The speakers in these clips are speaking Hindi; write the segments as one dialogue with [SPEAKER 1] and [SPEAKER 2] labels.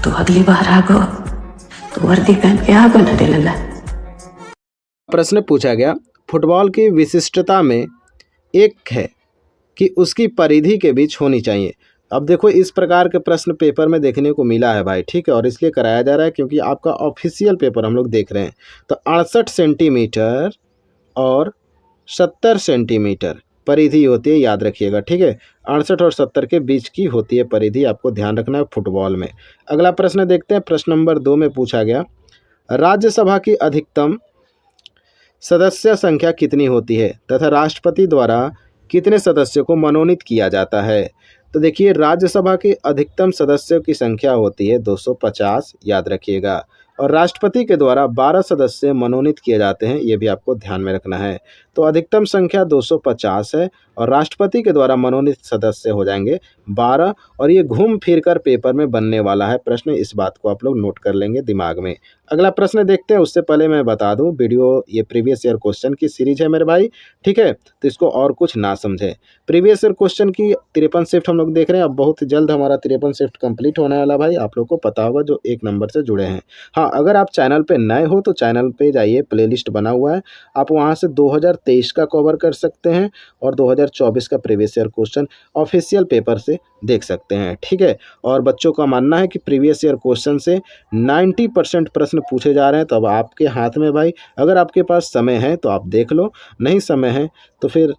[SPEAKER 1] तू अगली बार आगो तो वर्दी पहन के आगो ना रे लल्ला।
[SPEAKER 2] प्रश्न पूछा गया, फुटबॉल की विशिष्टता में एक है कि उसकी परिधि के बीच होनी चाहिए। अब देखो इस प्रकार के प्रश्न पेपर में देखने को मिला है भाई, ठीक है, और इसलिए कराया जा रहा है क्योंकि आपका ऑफिशियल पेपर हम लोग देख रहे हैं। तो 68 सेंटीमीटर और 70 सेंटीमीटर परिधि होती है, याद रखिएगा, ठीक है। 68 और 70 के बीच की होती है परिधि, आपको ध्यान रखना है फुटबॉल में। अगला प्रश्न देखते हैं, प्रश्न नंबर 2 में पूछा गया, राज्यसभा की अधिकतम सदस्य संख्या कितनी होती है तथा राष्ट्रपति द्वारा कितने सदस्यों को मनोनीत किया जाता है। तो देखिए राज्यसभा की अधिकतम सदस्यों की संख्या होती है 250, याद रखिएगा, और राष्ट्रपति के द्वारा 12 सदस्य मनोनीत किए जाते हैं, ये भी आपको ध्यान में रखना है। तो अधिकतम संख्या 250 है और राष्ट्रपति के द्वारा मनोनीत सदस्य हो जाएंगे 12, और ये घूम फिर कर पेपर में बनने वाला है प्रश्न, इस बात को आप लोग नोट कर लेंगे दिमाग में। अगला प्रश्न देखते हैं, उससे पहले मैं बता दूं वीडियो ये प्रीवियस ईयर क्वेश्चन की सीरीज है मेरे भाई, ठीक है, तो इसको और कुछ ना समझे। प्रीवियस ईयर क्वेश्चन की 53 शिफ्ट हम लोग देख रहे हैं, अब बहुत जल्द हमारा 53 शिफ्ट कंप्लीट होने वाला भाई, आप लोग को पता होगा जो 1 नंबर से जुड़े हैं। हाँ, अगर आप चैनल पे नए हो तो चैनल पे जाइए, प्लेलिस्ट बना हुआ है, आप वहाँ से 2023 का कवर कर सकते हैं और 2024 का previous year question official paper से देख सकते हैं, ठीक है। और बच्चों का मानना है कि प्रीवियस ईयर क्वेश्चन से 90% प्रश्न पूछे जा रहे हैं, तो अब आपके हाथ में भाई, अगर आपके पास समय है तो आप देख लो, नहीं समय है तो फिर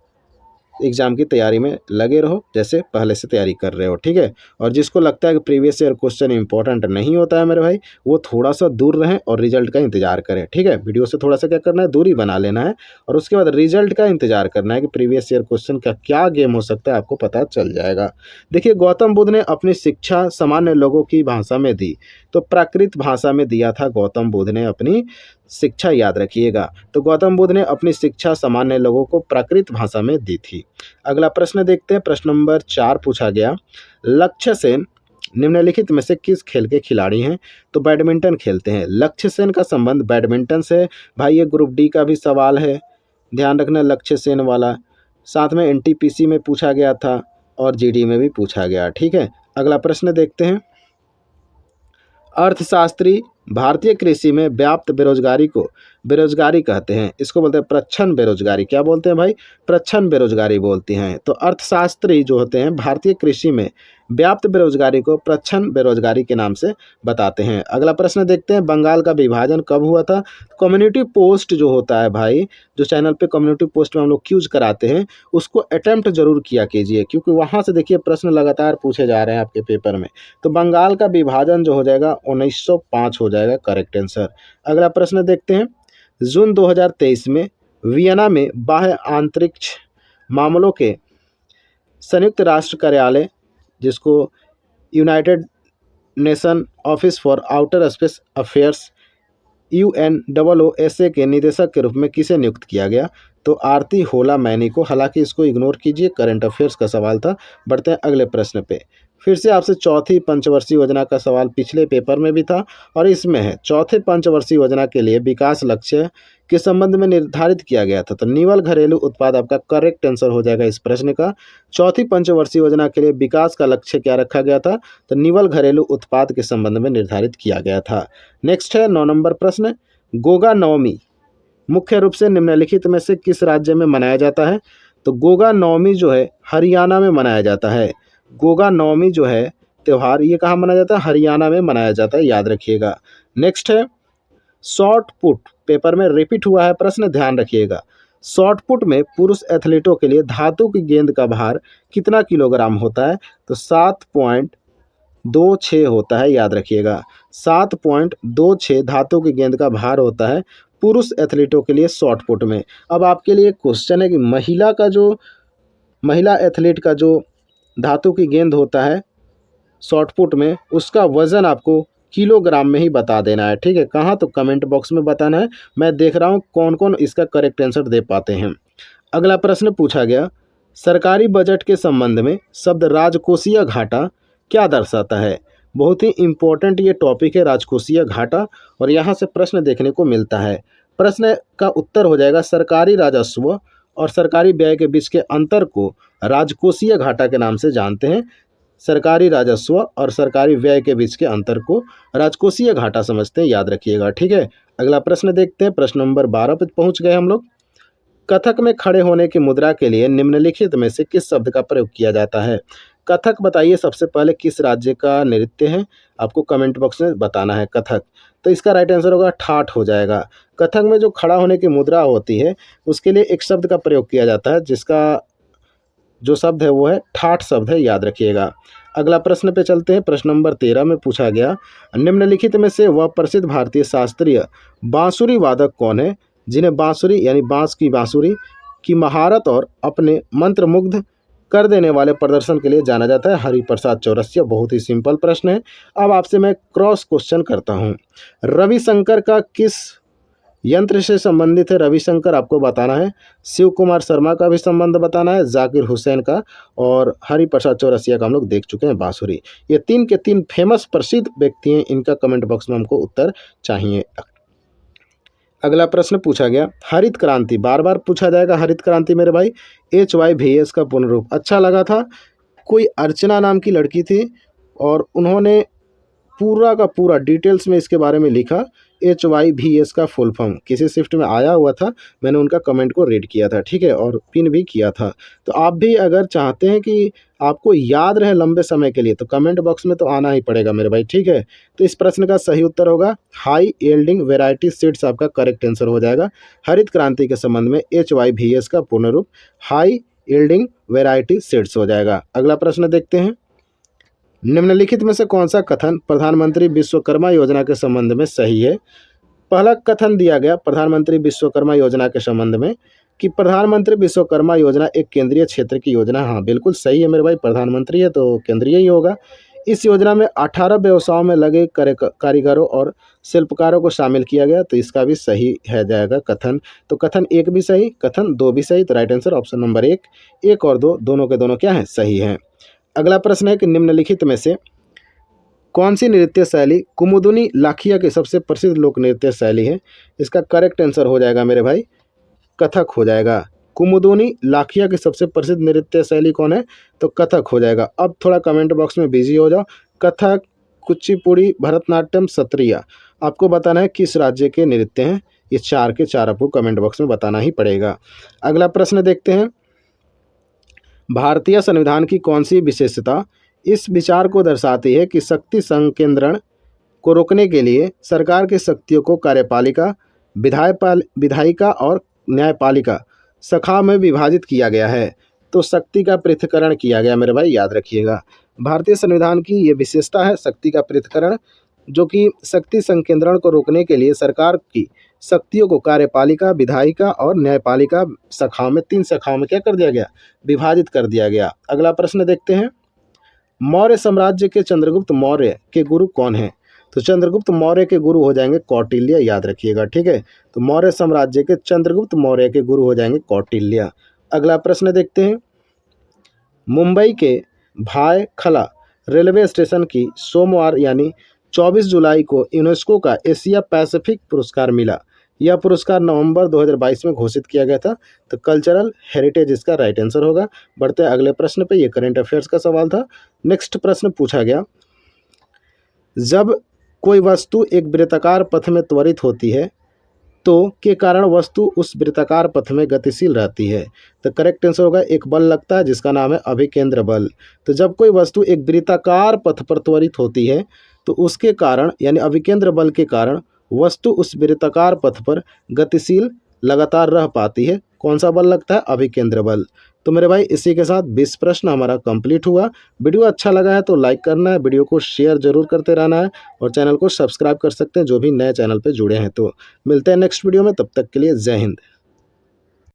[SPEAKER 2] एग्ज़ाम की तैयारी में लगे रहो जैसे पहले से तैयारी कर रहे हो, ठीक है। और जिसको लगता है कि प्रीवियस ईयर क्वेश्चन इंपॉर्टेंट नहीं होता है मेरे भाई, वो थोड़ा सा दूर रहें और रिजल्ट का इंतजार करें, ठीक है। वीडियो से थोड़ा सा क्या करना है, दूरी बना लेना है और उसके बाद रिजल्ट का इंतजार करना है कि प्रीवियस ईयर क्वेश्चन का क्या गेम हो सकता है, आपको पता चल जाएगा। देखिए गौतम बुद्ध ने अपनी शिक्षा सामान्य लोगों की भाषा में दी, तो प्राकृत भाषा में दिया था गौतम बुद्ध ने अपनी शिक्षा, याद रखिएगा। तो गौतम बुद्ध ने अपनी शिक्षा सामान्य लोगों को प्राकृत भाषा में दी थी। अगला प्रश्न देखते हैं, प्रश्न नंबर 4 पूछा गया, लक्ष्य सेन निम्नलिखित में से किस खेल के खिलाड़ी हैं। तो बैडमिंटन खेलते हैं। लक्ष्य सेन का संबंध बैडमिंटन से, भाई ये ग्रुप डी का भी सवाल है, ध्यान रखना लक्ष्य सेन वाला, साथ में एनटीपीसी में पूछा गया था और जीडी में भी पूछा गया, ठीक है। अगला प्रश्न देखते हैं, अर्थशास्त्री भारतीय कृषि में व्याप्त बेरोजगारी को बेरोजगारी कहते हैं, इसको बोलते हैं प्रच्छन्न बेरोजगारी। क्या बोलते हैं भाई, प्रच्छन्न बेरोजगारी बोलती हैं। तो अर्थशास्त्री जो होते हैं भारतीय कृषि में व्याप्त बेरोजगारी को प्रच्छन्न बेरोजगारी के नाम से बताते हैं। अगला प्रश्न देखते हैं, बंगाल का विभाजन कब हुआ था। कम्युनिटी पोस्ट जो होता है भाई, जो चैनल पे कम्युनिटी पोस्ट में हम लोग क्यूज कराते हैं, उसको अटेम्प्ट जरूर किया कीजिए क्योंकि वहाँ से देखिए प्रश्न लगातार पूछे जा रहे हैं आपके पेपर में। तो बंगाल का विभाजन जो हो जाएगा 1905 हो जाएगा करेक्ट आंसर। अगला प्रश्न देखते हैं, जून 2023 में वियना में बाह्य अंतरिक्ष मामलों के संयुक्त राष्ट्र कार्यालय, जिसको United nation office for outer space affairs UNOOSA के निदेशक के रूप में किसे नियुक्त किया गया। तो आरती होला मैनी को, हालांकि इसको इग्नोर कीजिए, करंट अफेयर्स का सवाल था। बढ़ते हैं अगले प्रश्न पे। फिर से आपसे चौथी पंचवर्षीय योजना का सवाल पिछले पेपर में भी था और इसमें है, चौथे पंचवर्षीय योजना के लिए विकास लक्ष्य के संबंध में निर्धारित किया गया था। तो निवल घरेलू उत्पाद आपका करेक्ट आंसर हो जाएगा इस प्रश्न का। चौथी पंचवर्षीय योजना के लिए विकास का लक्ष्य क्या रखा गया था, तो निवल घरेलू उत्पाद के संबंध में निर्धारित किया गया था। नेक्स्ट है 9 नंबर प्रश्न, गोगा नवमी मुख्य रूप से निम्नलिखित में से किस राज्य में मनाया जाता है। तो गोगा नवमी जो है हरियाणा में मनाया जाता है। गोगा नवमी जो है त्यौहार, ये कहाँ मनाया जाता है, हरियाणा में मनाया जाता है, याद रखिएगा। नेक्स्ट है शॉर्ट पुट, पेपर में रिपीट हुआ है प्रश्न, ध्यान रखिएगा। शॉर्ट पुट में पुरुष एथलीटों के लिए धातु की गेंद का भार कितना किलोग्राम होता है। तो 7.26 होता है, याद रखिएगा। 7.26 धातु की गेंद का भार होता है पुरुष एथलीटों के लिए शॉर्ट पुट में। अब आपके लिए क्वेश्चन है कि महिला एथलीट का जो धातु की गेंद होता है शॉर्ट पुट में, उसका वजन आपको किलोग्राम में ही बता देना है, ठीक है। कहाँ, तो कमेंट बॉक्स में बताना है। मैं देख रहा हूँ कौन कौन इसका करेक्ट आंसर दे पाते हैं। अगला प्रश्न पूछा गया, सरकारी बजट के संबंध में शब्द राजकोषीय घाटा क्या दर्शाता है। बहुत ही इंपॉर्टेंट ये टॉपिक है राजकोषीय घाटा, और यहाँ से प्रश्न देखने को मिलता है। प्रश्न का उत्तर हो जाएगा, सरकारी राजस्व और सरकारी व्यय के बीच के अंतर को राजकोषीय घाटा के नाम से जानते हैं। सरकारी राजस्व और सरकारी व्यय के बीच के अंतर को राजकोषीय घाटा समझते हैं, याद रखिएगा। ठीक है, अगला प्रश्न देखते हैं। प्रश्न नंबर 12 पर पहुंच गए हम लोग। कथक में खड़े होने की मुद्रा के लिए निम्नलिखित में से किस शब्द का प्रयोग किया जाता है? कथक बताइए सबसे पहले किस राज्य का नृत्य है? आपको कमेंट बॉक्स में बताना है कथक। तो इसका राइट आंसर होगा ठाठ हो जाएगा। कथक में जो खड़ा होने की मुद्रा होती है उसके लिए एक शब्द का प्रयोग किया जाता है, जिसका जो शब्द है वो है ठाठ शब्द है, याद रखिएगा। अगला प्रश्न पे चलते हैं। प्रश्न नंबर 13 में पूछा गया, निम्नलिखित में से वह प्रसिद्ध भारतीय शास्त्रीय बांसुरी वादक कौन है जिन्हें बांसुरी यानी बांस की बांसुरी की महारत और अपने मंत्रमुग्ध कर देने वाले प्रदर्शन के लिए जाना जाता है? हरिप्रसाद चौरसिया। बहुत ही सिंपल प्रश्न है। अब आपसे मैं क्रॉस क्वेश्चन करता हूँ। रविशंकर का किस यंत्र से संबंधित है? रविशंकर आपको बताना है। शिव कुमार शर्मा का भी संबंध बताना है, जाकिर हुसैन का, और हरिप्रसाद चौरसिया का हम लोग देख चुके हैं बांसुरी। ये 3 के 3 फेमस प्रसिद्ध व्यक्ति हैं। इनका कमेंट बॉक्स में हमको उत्तर चाहिए। अगला प्रश्न पूछा गया, हरित क्रांति बार बार पूछा जाएगा। हरित क्रांति मेरे भाई HYVS का पूर्ण रूप अच्छा लगा था। कोई अर्चना नाम की लड़की थी और उन्होंने पूरा का पूरा डिटेल्स में इसके बारे में लिखा। HYVS का फुल फॉर्म किसी शिफ्ट में आया हुआ था, मैंने उनका कमेंट को रीड किया था। ठीक है, और पिन भी किया था। तो आप भी अगर चाहते हैं कि आपको याद रहे लंबे समय के लिए तो कमेंट बॉक्स में तो आना ही पड़ेगा मेरे भाई। ठीक है, तो इस प्रश्न का सही उत्तर होगा हाई यील्डिंग वेराइटी सीड्स, आपका करेक्ट आंसर हो जाएगा। हरित क्रांति के संबंध में HYVS का पूर्ण रूप हाई यील्डिंग वेराइटी सीड्स हो जाएगा। अगला प्रश्न देखते हैं, निम्नलिखित में से कौन सा कथन प्रधानमंत्री विश्वकर्मा योजना के संबंध में सही है? पहला कथन दिया गया प्रधानमंत्री विश्वकर्मा योजना के संबंध में कि प्रधानमंत्री विश्वकर्मा योजना एक केंद्रीय क्षेत्र की योजना। हाँ, बिल्कुल सही है मेरे भाई, प्रधानमंत्री है तो केंद्रीय ही होगा। इस योजना में 18 व्यवसायों में लगे कारीगरों और शिल्पकारों को शामिल किया गया, तो इसका भी सही है जाएगा कथन। तो कथन 1 भी सही, कथन 2 भी सही, तो राइट आंसर ऑप्शन नंबर 1 और 2 दोनों के दोनों क्या है? सही है। अगला प्रश्न है कि निम्नलिखित में से कौन सी नृत्य शैली कुमुदुनी लाखिया की सबसे प्रसिद्ध लोक नृत्य शैली है? इसका करेक्ट आंसर हो जाएगा मेरे भाई कथक हो जाएगा। कुमुदुनी लाखिया की सबसे प्रसिद्ध नृत्य शैली कौन है? तो कथक हो जाएगा। अब थोड़ा कमेंट बॉक्स में बिजी हो जाओ। कथक, कुचिपुड़ी, भरतनाट्यम, सत्रिया, आपको बताना है किस राज्य के नृत्य हैं। ये 4 के 4 आपको कमेंट बॉक्स में बताना ही पड़ेगा। अगला प्रश्न देखते हैं, भारतीय संविधान की कौन सी विशेषता इस विचार को दर्शाती है कि शक्ति संकेंद्रण को रोकने के लिए सरकार की शक्तियों को कार्यपालिका, विधायिका और न्यायपालिका शाखा में विभाजित किया गया है? तो शक्ति का पृथक्करण किया गया मेरे भाई, याद रखिएगा। भारतीय संविधान की ये विशेषता है शक्ति का पृथक्करण, जो कि शक्ति संकेंद्रण को रोकने के लिए सरकार की शक्तियों को कार्यपालिका, विधायिका और न्यायपालिका शाखाओं में 3 शाखाओं में क्या कर दिया गया? विभाजित कर दिया गया। अगला प्रश्न देखते हैं, मौर्य साम्राज्य के चंद्रगुप्त मौर्य के गुरु कौन है? तो चंद्रगुप्त मौर्य के गुरु हो जाएंगे कौटिल्य, याद रखिएगा। ठीक है, तो मौर्य साम्राज्य के चंद्रगुप्त मौर्य के गुरु हो जाएंगे कौटिल्य। अगला प्रश्न देखते हैं, मुंबई के भायखला रेलवे स्टेशन की सोमवार यानी 24 जुलाई को यूनेस्को का एशिया पैसिफिक पुरस्कार मिला। यह पुरस्कार नवंबर 2022 में घोषित किया गया था। तो कल्चरल हेरिटेज इसका राइट आंसर होगा। बढ़ते हैं अगले प्रश्न पे। ये करंट अफेयर्स का सवाल था। नेक्स्ट प्रश्न पूछा गया, जब कोई वस्तु एक वृत्ताकार पथ में त्वरित होती है तो के कारण वस्तु उस वृत्ताकार पथ में गतिशील रहती है? तो करेक्ट आंसर होगा एक बल लगता है जिसका नाम है अभिकेंद्र बल। तो जब कोई वस्तु एक वृत्ताकार पथ पर त्वरित होती है तो उसके कारण यानी अभिकेंद्र बल के कारण वस्तु उस वृत्ताकार पथ पर गतिशील लगातार रह पाती है। कौन सा बल लगता है? अभिकेंद्र बल। तो मेरे भाई इसी के साथ 20 प्रश्न हमारा कंप्लीट हुआ। वीडियो अच्छा लगा है तो लाइक करना है, वीडियो को शेयर जरूर करते रहना है और चैनल को सब्सक्राइब कर सकते हैं जो भी नए चैनल पे जुड़े हैं। तो मिलते हैं नेक्स्ट वीडियो में, तब तक के लिए जय हिंद।